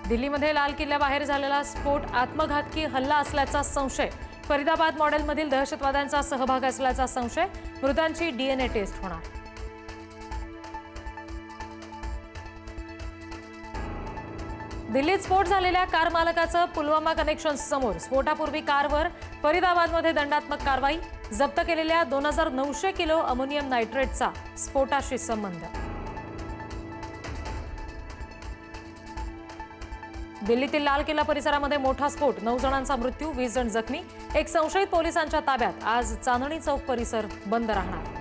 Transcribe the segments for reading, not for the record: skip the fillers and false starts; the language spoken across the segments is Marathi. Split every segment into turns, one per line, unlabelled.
दिल्लीमध्ये लाल किल्ल्याबाहेर झालेला स्फोट आत्मघातकी हल्ला असल्याचा संशय. फरीदाबाद मॉडेलमधील दहशतवाद्यांचा सहभाग असल्याचा संशय. मृतांची डीएनए टेस्ट होणार. दिल्लीत स्फोट झालेल्या कार मालकाचं पुलवामा कनेक्शन समोर. स्फोटापूर्वी कारवर फरीदाबादमध्ये दंडात्मक कारवाई. जप्त केलेल्या 2900 किलो अमोनियम नायट्रेटचा स्फोटाशी संबंध. दिल्लीतील लाल किल्ला परिसरामध्ये मोठा स्फोट. 9 जणांचा मृत्यू, 20 जण जखमी. एक संशयित पोलिसांच्या ताब्यात. आज चांदणी चौक परिसर बंद राहणार.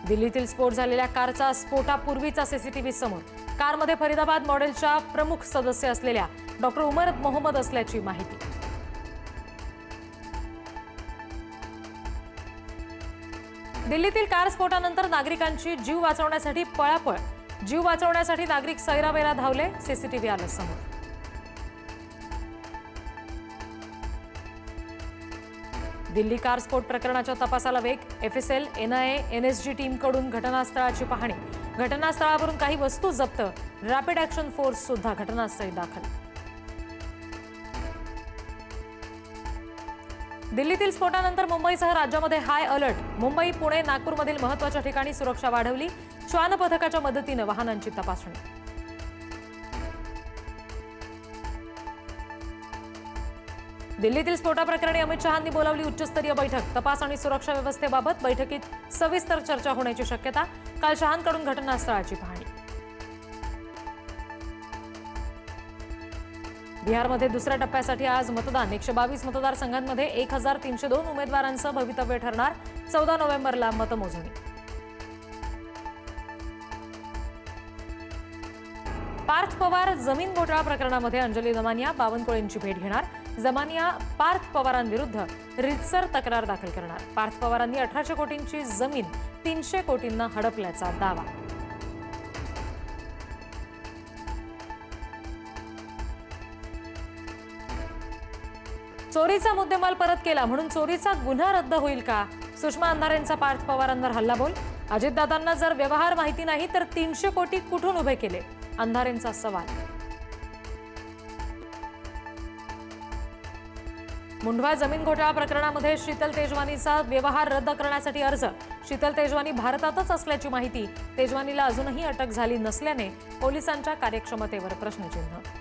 दिल्लीतील स्फोट झालेल्या कारचा स्फोटापूर्वीचा सीसीटीव्ही समोर. कारमध्ये फरीदाबाद मॉडेलच्या प्रमुख सदस्य असलेल्या डॉक्टर उमर मोहम्मद असल्याची माहिती. दिल्लीतील कार स्फोटानंतर नागरिकांची जीव वाचवण्यासाठी पळापळ. जीव वाचवण्यासाठी नागरिक सैरावैरा धावले. सीसीटीव्ही आलं समोर. दिल्ली कार स्फोट प्रकरणाच्या तपासाला वेग. एफएसएल, एनआयए, एनएसजी टीमकडून घटनास्थळाची पाहणी. घटनास्थळावरून काही वस्तू जप्त. रॅपिड ऍक्शन फोर्स सुद्धा घटनास्थळी दाखल. दिल्लीतील स्फोटानंतर मुंबईसह राज्यामध्ये हाय अलर्ट. मुंबई, पुणे, नागपूरमधील महत्त्वाच्या ठिकाणी सुरक्षा वाढवली. श्वान पथकाच्या मदतीने वाहनांची तपासणी. दिल्लीतील स्फोटाप्रकरणी अमित शहांनी बोलावली उच्चस्तरीय बैठक. तपास आणि सुरक्षा व्यवस्थेबाबत बैठकीत सविस्तर चर्चा होण्याची शक्यता. काल शहांकडून घटनास्थळाची पाहणी. बिहारमध्ये दुसऱ्या टप्प्यासाठी आज मतदान. 122 मतदारसंघांमध्ये 1302 उमेदवारांचं भवितव्य ठरणार. 14 नोव्हेंबरला मतमोजणी. पार्थ पवार जमीन घोटाळा प्रकरणामध्ये अंजली दमानिया बावनकुळेंची भेट घेणार. दमानिया पार्थ पवारांविरुद्ध रितसर तक्रार दाखल करणार. पार्थ पवारांनी 1800 कोटींची जमीन 300 कोटींना हडपल्याचा दावा. चोरीचा मुद्देमाल परत केला म्हणून चोरीचा गुन्हा रद्द होईल का? सुषमा अंधारेंचा पार्थ पवारांवर हल्लाबोल. अजितदादांना जर व्यवहार माहिती नाही तर 300 कोटी कुठून उभे केले? अंधारेंचा सवाल. मुंढवा जमीन घोटाळा प्रकरणामध्ये शीतल तेजवानीचा व्यवहार रद्द करण्यासाठी अर्ज. शीतल तेजवानी भारतातच असल्याची माहिती. तेजवानीला अजूनही अटक झाली नसल्याने पोलिसांच्या कार्यक्षमतेवर प्रश्नचिन्ह.